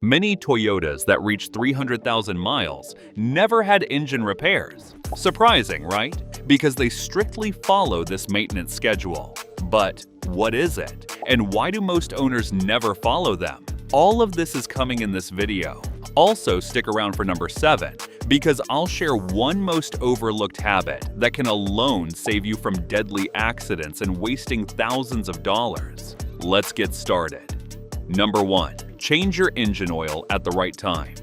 Many Toyotas that reach 300,000 miles never had engine repairs. Surprising, right? Because they strictly follow this maintenance schedule. But what is it? And why do most owners never follow them? All of this is coming in this video. Also, stick around for number 7, because I'll share one most overlooked habit that can alone save you from deadly accidents and wasting thousands of dollars. Let's get started. Number 1. Change your engine oil at the right time.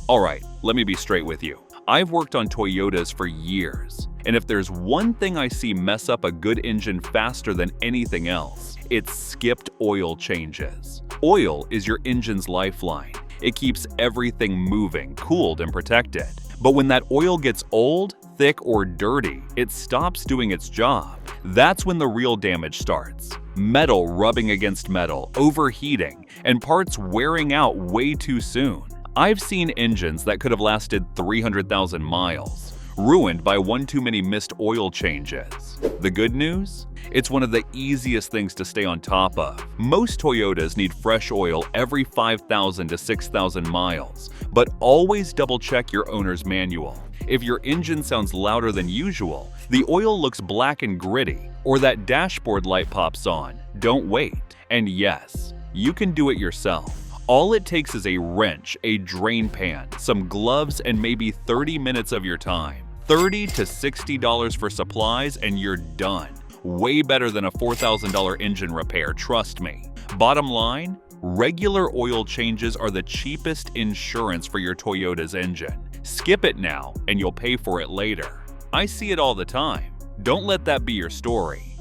Alright, let me be straight with you. I've worked on Toyotas for years, and if there's one thing I see mess up a good engine faster than anything else, it's skipped oil changes. Oil is your engine's lifeline. It keeps everything moving, cooled, and protected. But when that oil gets old, thick, or dirty, it stops doing its job. That's when the real damage starts. Metal rubbing against metal, overheating, and parts wearing out way too soon. I've seen engines that could have lasted 300,000 miles, ruined by one too many missed oil changes. The good news? It's one of the easiest things to stay on top of. Most Toyotas need fresh oil every 5,000 to 6,000 miles, but always double-check your owner's manual. If your engine sounds louder than usual, the oil looks black and gritty, or that dashboard light pops on, don't wait. And yes, you can do it yourself. All it takes is a wrench, a drain pan, some gloves, and maybe 30 minutes of your time. $30 to $60 for supplies and you're done. Way better than a $4,000 engine repair, trust me. Bottom line, regular oil changes are the cheapest insurance for your Toyota's engine. Skip it now and you'll pay for it later. I see it all the time. Don't let that be your story.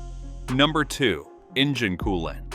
Number 2. Engine coolant.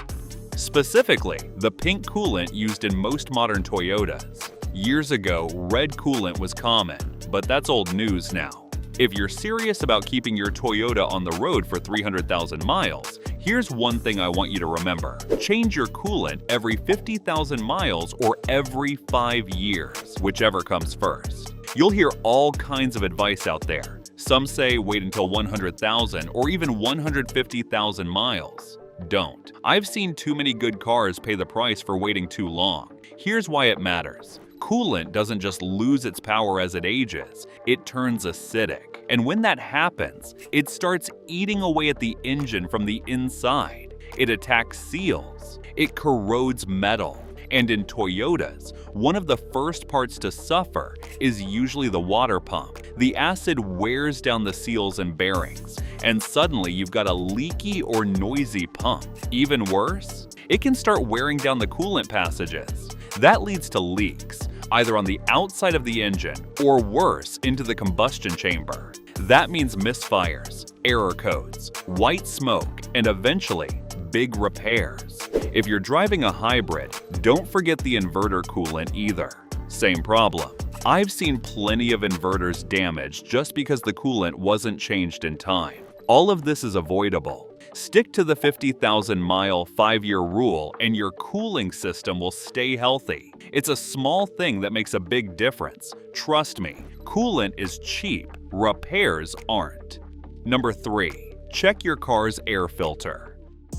Specifically, the pink coolant used in most modern Toyotas. Years ago, red coolant was common, but that's old news now. If you're serious about keeping your Toyota on the road for 300,000 miles, here's one thing I want you to remember. Change your coolant every 50,000 miles or every 5 years, whichever comes first. You'll hear all kinds of advice out there. Some say wait until 100,000 or even 150,000 miles. Don't. I've seen too many good cars pay the price for waiting too long. Here's why it matters. Coolant doesn't just lose its power as it ages, it turns acidic. And when that happens, it starts eating away at the engine from the inside. It attacks seals. It corrodes metal. And in Toyotas, one of the first parts to suffer is usually the water pump. The acid wears down the seals and bearings, and suddenly you've got a leaky or noisy pump. Even worse, it can start wearing down the coolant passages. That leads to leaks, either on the outside of the engine or worse, into the combustion chamber. That means misfires, error codes, white smoke, and eventually, big repairs. If you're driving a hybrid, don't forget the inverter coolant either. Same problem. I've seen plenty of inverters damaged just because the coolant wasn't changed in time. All of this is avoidable. Stick to the 50,000-mile 5-year rule and your cooling system will stay healthy. It's a small thing that makes a big difference. Trust me, coolant is cheap, repairs aren't. Number 3. Check your car's air filter.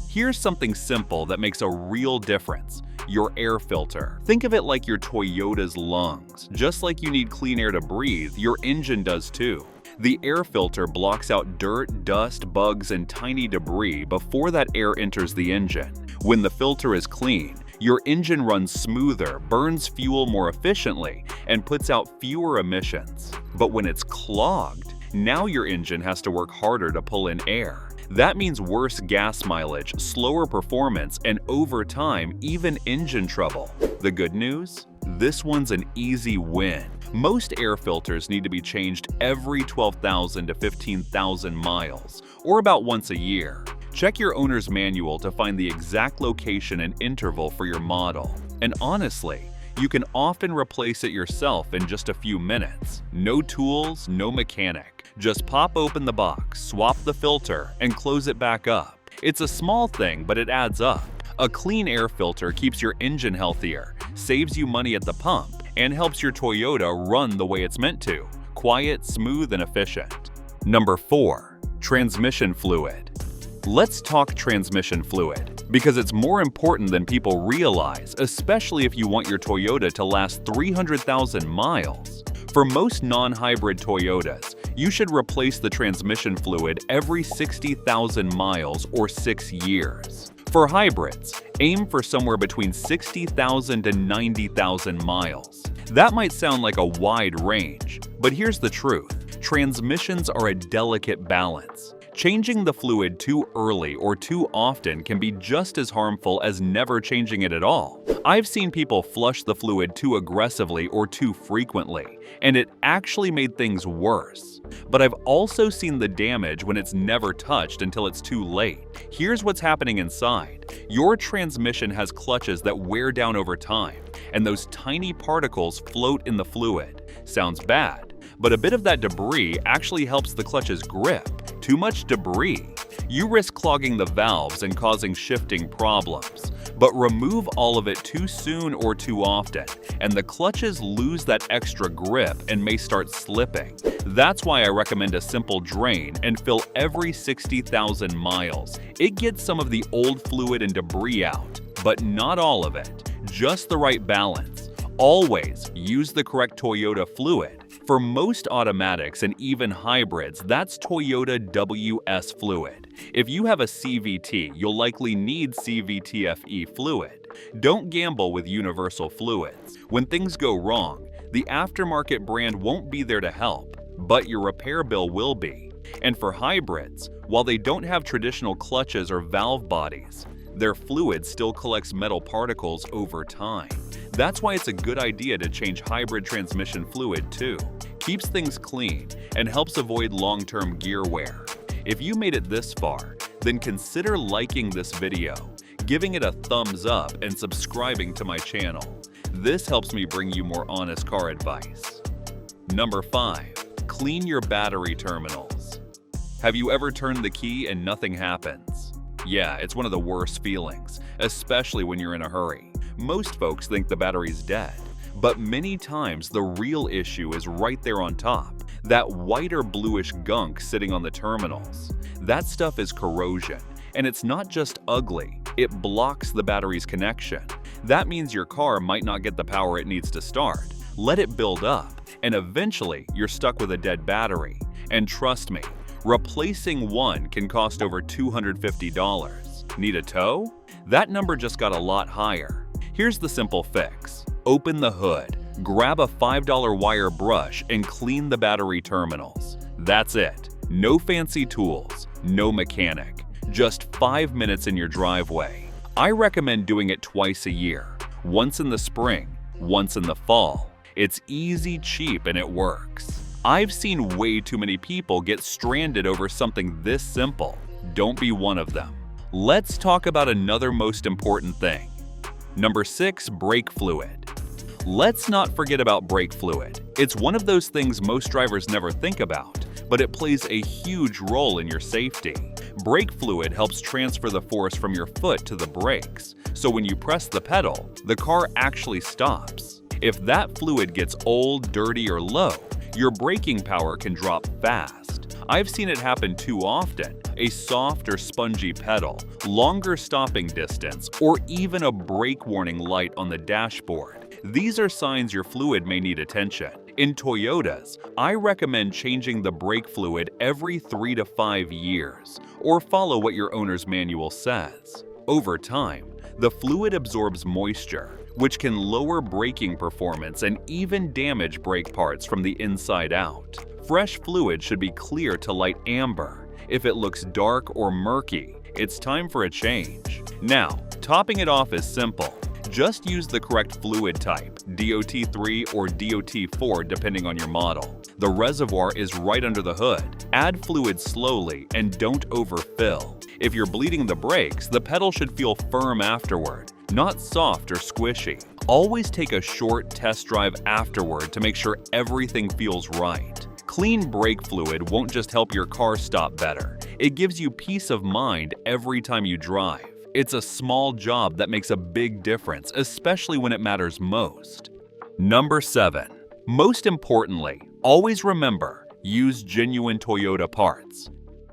Here's something simple that makes a real difference. Your air filter. Think of it like your Toyota's lungs. Just like you need clean air to breathe, your engine does too. The air filter blocks out dirt, dust, bugs, and tiny debris before that air enters the engine. When the filter is clean, your engine runs smoother, burns fuel more efficiently, and puts out fewer emissions. But when it's clogged, now your engine has to work harder to pull in air. That means worse gas mileage, slower performance, and over time, even engine trouble. The good news? This one's an easy win. Most air filters need to be changed every 12,000 to 15,000 miles, or about once a year. Check your owner's manual to find the exact location and interval for your model. And honestly, you can often replace it yourself in just a few minutes. No tools, no mechanic. Just pop open the box, swap the filter, and close it back up. It's a small thing, but it adds up. A clean air filter keeps your engine healthier, saves you money at the pump, and helps your Toyota run the way it's meant to. Quiet, smooth, and efficient. Number 4. Transmission fluid. Let's talk transmission fluid. Because it's more important than people realize, especially if you want your Toyota to last 300,000 miles. For most non-hybrid Toyotas, you should replace the transmission fluid every 60,000 miles or 6 years. For hybrids, aim for somewhere between 60,000 to 90,000 miles. That might sound like a wide range, but here's the truth. Transmissions are a delicate balance. Changing the fluid too early or too often can be just as harmful as never changing it at all. I've seen people flush the fluid too aggressively or too frequently, and it actually made things worse. But I've also seen the damage when it's never touched until it's too late. Here's what's happening inside. Your transmission has clutches that wear down over time, and those tiny particles float in the fluid. Sounds bad, but a bit of that debris actually helps the clutch's grip. Too much debris, you risk clogging the valves and causing shifting problems. But remove all of it too soon or too often, and the clutches lose that extra grip and may start slipping. That's why I recommend a simple drain and fill every 60,000 miles. It gets some of the old fluid and debris out, but not all of it. Just the right balance. Always use the correct Toyota fluid. For most automatics and even hybrids, that's Toyota WS fluid. If you have a CVT, you'll likely need CVT-FE fluid. Don't gamble with universal fluids. When things go wrong, the aftermarket brand won't be there to help, but your repair bill will be. And for hybrids, while they don't have traditional clutches or valve bodies, their fluid still collects metal particles over time. That's why it's a good idea to change hybrid transmission fluid too. Keeps things clean and helps avoid long-term gear wear. If you made it this far, then consider liking this video, giving it a thumbs up, and subscribing to my channel. This helps me bring you more honest car advice. Number 5. Clean your battery terminals. Have you ever turned the key and nothing happens? Yeah, it's one of the worst feelings, especially when you're in a hurry. Most folks think the battery's dead, but many times the real issue is right there on top, that white or bluish gunk sitting on the terminals. That stuff is corrosion, and it's not just ugly, it blocks the battery's connection. That means your car might not get the power it needs to start. Let it build up, and eventually you're stuck with a dead battery. And trust me, replacing one can cost over $250. Need a tow? That number just got a lot higher. Here's the simple fix. Open the hood, grab a $5 wire brush, and clean the battery terminals. That's it. No fancy tools, no mechanic. Just 5 minutes in your driveway. I recommend doing it twice a year. Once in the spring, once in the fall. It's easy, cheap, and it works. I've seen way too many people get stranded over something this simple. Don't be one of them. Let's talk about another most important thing. Number 6, brake fluid. Let's not forget about brake fluid. It's one of those things most drivers never think about, but it plays a huge role in your safety. Brake fluid helps transfer the force from your foot to the brakes, so when you press the pedal, the car actually stops. If that fluid gets old, dirty, or low, your braking power can drop fast. I've seen it happen too often. A soft or spongy pedal, longer stopping distance, or even a brake warning light on the dashboard. These are signs your fluid may need attention. In Toyotas, I recommend changing the brake fluid every 3 to 5 years, or follow what your owner's manual says. Over time, the fluid absorbs moisture, which can lower braking performance and even damage brake parts from the inside out. Fresh fluid should be clear to light amber. If it looks dark or murky, it's time for a change. Now, topping it off is simple. Just use the correct fluid type, DOT3 or DOT4 depending on your model. The reservoir is right under the hood. Add fluid slowly and don't overfill. If you're bleeding the brakes, the pedal should feel firm afterward, not soft or squishy. Always take a short test drive afterward to make sure everything feels right. Clean brake fluid won't just help your car stop better, it gives you peace of mind every time you drive. It's a small job that makes a big difference, especially when it matters most. Number 7. Most importantly, always remember, use genuine Toyota parts.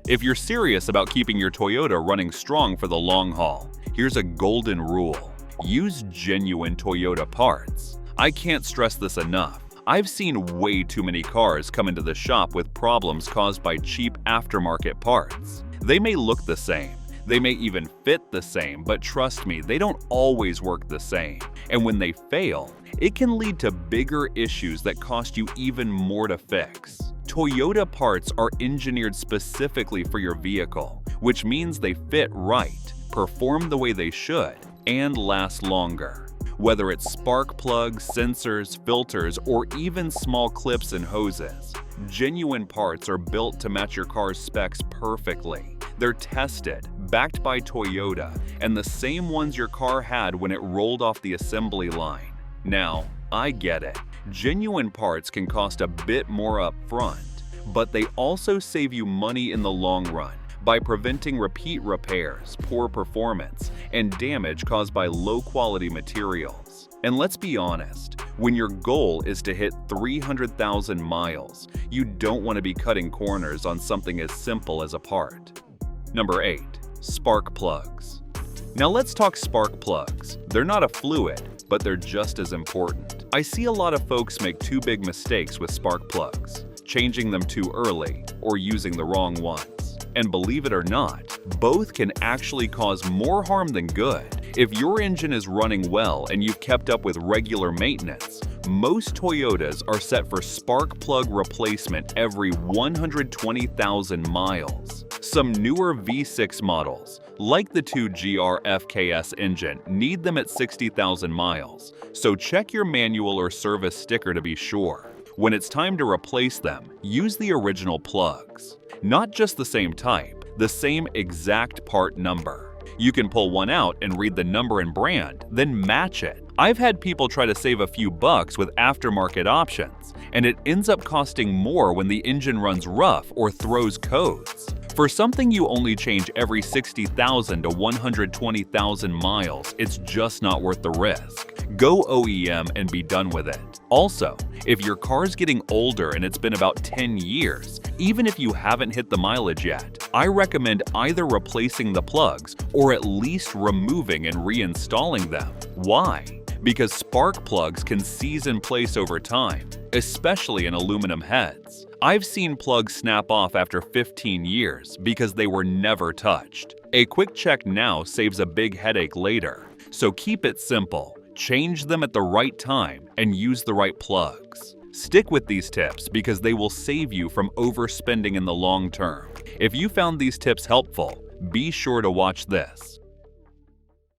If you're serious about keeping your Toyota running strong for the long haul, Here's a golden rule: use genuine Toyota parts. I can't stress this enough. I've seen way too many cars come into the shop with problems caused by cheap aftermarket parts. They may look the same, they may even fit the same, but trust me, they don't always work the same. And when they fail, it can lead to bigger issues that cost you even more to fix. Toyota parts are engineered specifically for your vehicle, which means they fit right, perform the way they should, and last longer. Whether it's spark plugs, sensors, filters, or even small clips and hoses, genuine parts are built to match your car's specs perfectly. They're tested, backed by Toyota, and the same ones your car had when it rolled off the assembly line. Now, I get it. Genuine parts can cost a bit more up front, but they also save you money in the long run by preventing repeat repairs, poor performance, and damage caused by low-quality materials. And let's be honest, when your goal is to hit 300,000 miles, you don't want to be cutting corners on something as simple as a part. Number 8. Spark plugs. Now let's talk spark plugs. They're not a fluid, but they're just as important. I see a lot of folks make two big mistakes with spark plugs: changing them too early or using the wrong ones. And believe it or not, both can actually cause more harm than good. If your engine is running well and you've kept up with regular maintenance, most Toyotas are set for spark plug replacement every 120,000 miles. Some newer V6 models, like the 2GR FKS engine, need them at 60,000 miles, so check your manual or service sticker to be sure. When it's time to replace them, use the original plugs. Not just the same type, the same exact part number. You can pull one out and read the number and brand, then match it. I've had people try to save a few bucks with aftermarket options, and it ends up costing more when the engine runs rough or throws codes. For something you only change every 60,000 to 120,000 miles, it's just not worth the risk. Go OEM and be done with it. Also, if your car's getting older and it's been about 10 years, even if you haven't hit the mileage yet, I recommend either replacing the plugs or at least removing and reinstalling them. Why? Because spark plugs can seize in place over time, especially in aluminum heads. I've seen plugs snap off after 15 years because they were never touched. A quick check now saves a big headache later, so keep it simple. Change them at the right time and use the right plugs. Stick with these tips because they will save you from overspending in the long term. If you found these tips helpful, be sure to watch this.